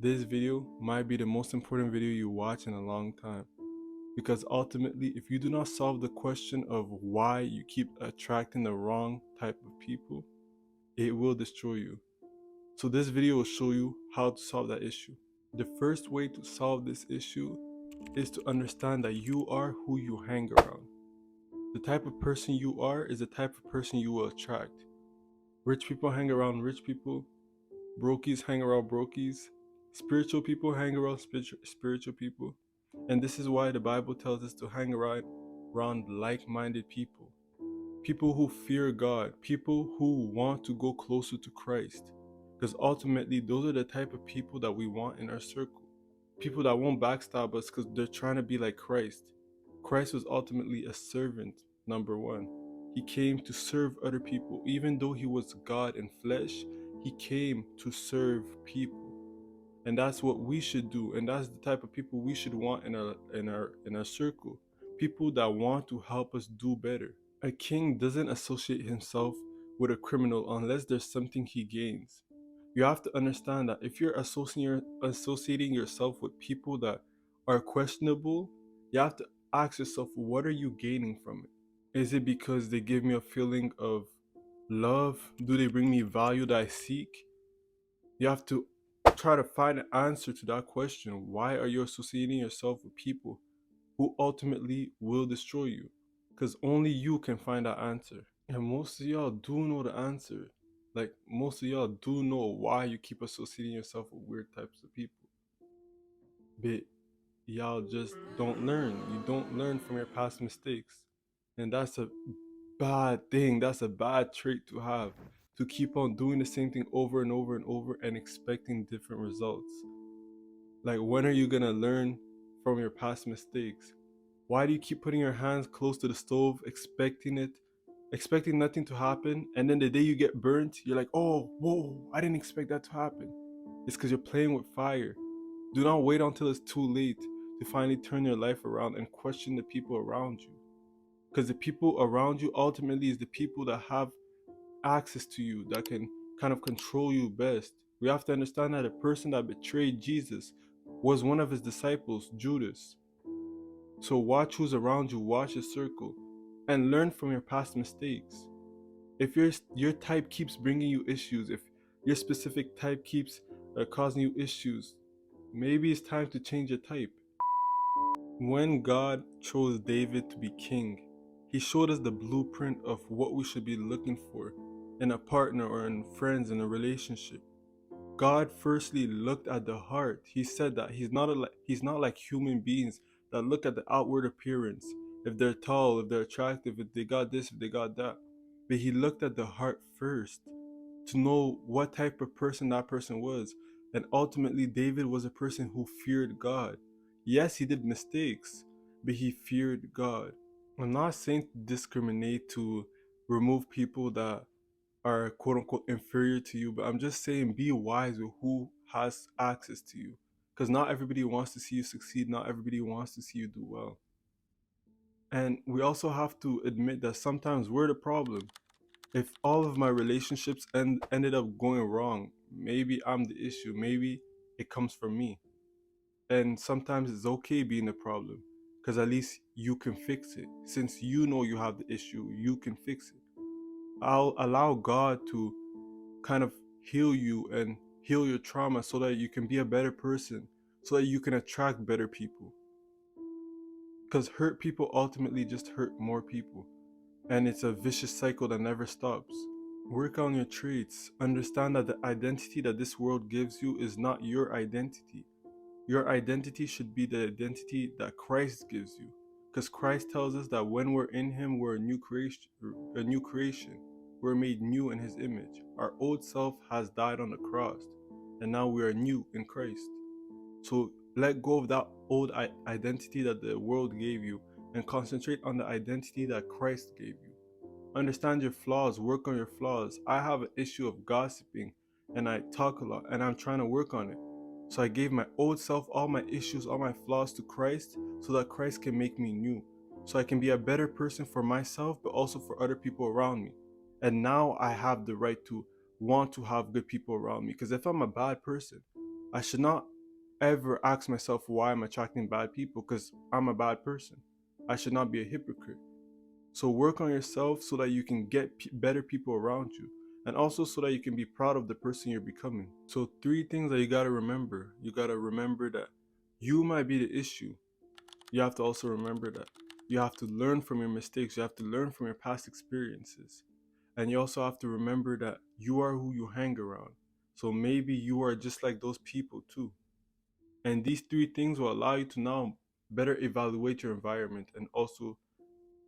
This video might be the most important video you watch in a long time, because ultimately, if you do not solve the question of why you keep attracting the wrong type of people, it will destroy you. So this video will show you how to solve that issue. The first way to solve this issue is to understand that you are who you hang around. The type of person you are is the type of person you will attract. Rich people hang around rich people, brokies hang around brokies, spiritual people hang around spiritual people. And this is why the Bible tells us to hang around like-minded people. People who fear God, people who want to go closer to Christ. Because ultimately, those are the type of people that we want in our circle. People that won't backstab us because they're trying to be like Christ. Christ was ultimately a servant, number one. He came to serve other people. Even though he was God in flesh, he came to serve people. And that's what we should do. And that's the type of people we should want in our circle. People that want to help us do better. A king doesn't associate himself with a criminal unless there's something he gains. You have to understand that if you're associating yourself with people that are questionable, you have to ask yourself, what are you gaining from it? Is it because they give me a feeling of love? Do they bring me value that I seek? You have to try to find an answer to that question. Why are you associating yourself with people who ultimately will destroy you? Because only you can find that answer. And most of y'all do know the answer. Like, most of y'all do know why you keep associating yourself with weird types of people. But y'all just don't learn. You don't learn from your past mistakes. And that's a bad thing. That's a bad trait to have. To keep on doing the same thing over and over and over and expecting different results. Like, when are you gonna learn from your past mistakes? Why do you keep putting your hands close to the stove, expecting nothing to happen, and then the day you get burnt, you're like, oh, whoa, I didn't expect that to happen. It's because you're playing with fire. Do not wait until it's too late to finally turn your life around and question the people around you. Because the people around you ultimately is the people that have access to you, that can kind of control you best. We have to understand that the person that betrayed Jesus was one of his disciples, Judas. So watch who's around you, watch your circle, and learn from your past mistakes. If your type keeps bringing you issues, if your specific type keeps causing you issues, maybe it's time to change your type. When God chose David to be king, he showed us the blueprint of what we should be looking for in a partner or in friends in a relationship. God firstly looked at the heart. He said that he's not like human beings that look at the outward appearance. If they're tall, if they're attractive, if they got this, if they got that. But he looked at the heart first to know what type of person that person was. And ultimately, David was a person who feared God. Yes, he did mistakes, but he feared God. I'm not saying to discriminate, to remove people that are quote unquote inferior to you, but I'm just saying be wise with who has access to you. Because not everybody wants to see you succeed, not everybody wants to see you do well. And we also have to admit that sometimes we're the problem. If all of my relationships ended up going wrong, maybe I'm the issue, maybe it comes from me. And sometimes it's okay being the problem, because at least you can fix it. Since you know you have the issue, you can fix it. I'll allow God to kind of heal you and heal your trauma so that you can be a better person, so that you can attract better people. Because hurt people ultimately just hurt more people, and it's a vicious cycle that never stops. Work on your traits. Understand that the identity that this world gives you is not your identity. Your identity should be the identity that Christ gives you. Because Christ tells us that when we're in him, we're a new creation. We're made new in his image. Our old self has died on the cross, and now we are new in Christ. So let go of that old identity that the world gave you and concentrate on the identity that Christ gave you. Understand your flaws, work on your flaws. I have an issue of gossiping and I talk a lot and I'm trying to work on it. So I gave my old self all my issues, all my flaws to Christ so that Christ can make me new. So I can be a better person for myself but also for other people around me. And now I have the right to want to have good people around me, because if I'm a bad person, I should not ever ask myself why I'm attracting bad people, because I'm a bad person. I should not be a hypocrite. So work on yourself so that you can get better people around you, and also so that you can be proud of the person you're becoming. So 3 things that you got to remember. You got to remember that you might be the issue. You have to also remember that you have to learn from your mistakes. You have to learn from your past experiences. And you also have to remember that you are who you hang around. So maybe you are just like those people too. And these 3 things will allow you to now better evaluate your environment and also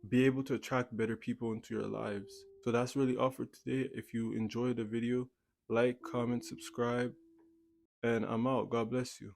be able to attract better people into your lives. So that's really all for today. If you enjoyed the video, like, comment, subscribe, and I'm out. God bless you.